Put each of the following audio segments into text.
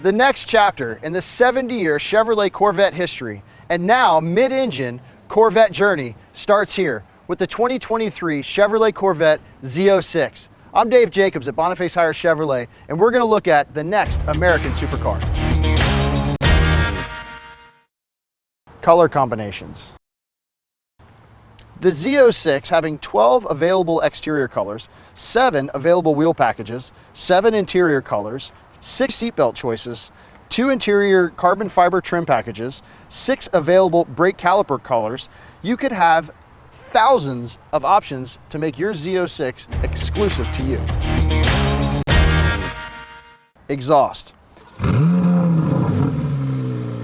The next chapter in the 70-year Chevrolet Corvette history and now mid-engine Corvette journey starts here with the 2023 Chevrolet Corvette Z06. I'm Dave Jacobs at Jake Hiers Chevrolet, and we're going to look at the next American supercar. Color combinations. The Z06 having 12 available exterior colors, 7 available wheel packages, 7 interior colors, 6 seatbelt choices, 2 interior carbon fiber trim packages, 6 available brake caliper colors. You could have thousands of options to make your Z06 exclusive to you. Exhaust.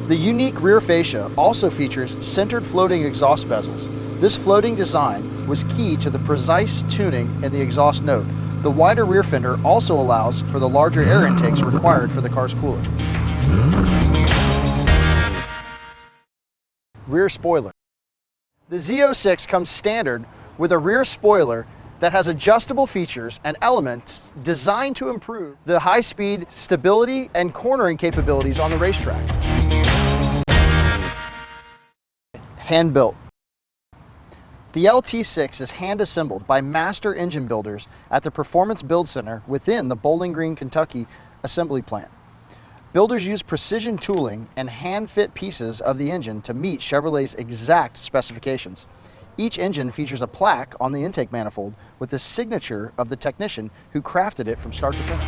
The unique rear fascia also features centered floating exhaust bezels. This floating design was key to the precise tuning in the exhaust note. The wider rear fender also allows for the larger air intakes required for the car's cooling. Rear spoiler. The Z06 comes standard with a rear spoiler that has adjustable features and elements designed to improve the high-speed stability and cornering capabilities on the racetrack. Hand-built. The LT6 is hand-assembled by master engine builders at the Performance Build Center within the Bowling Green, Kentucky assembly plant. Builders use precision tooling and hand-fit pieces of the engine to meet Chevrolet's exact specifications. Each engine features a plaque on the intake manifold with the signature of the technician who crafted it from start to finish.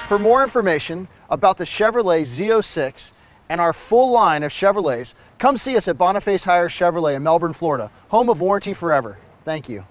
For more information about the Chevrolet Z06 and our full line of Chevrolets, come see us at Jake Hiers Chevrolet in Melbourne, Florida, home of Warranty Forever. Thank you.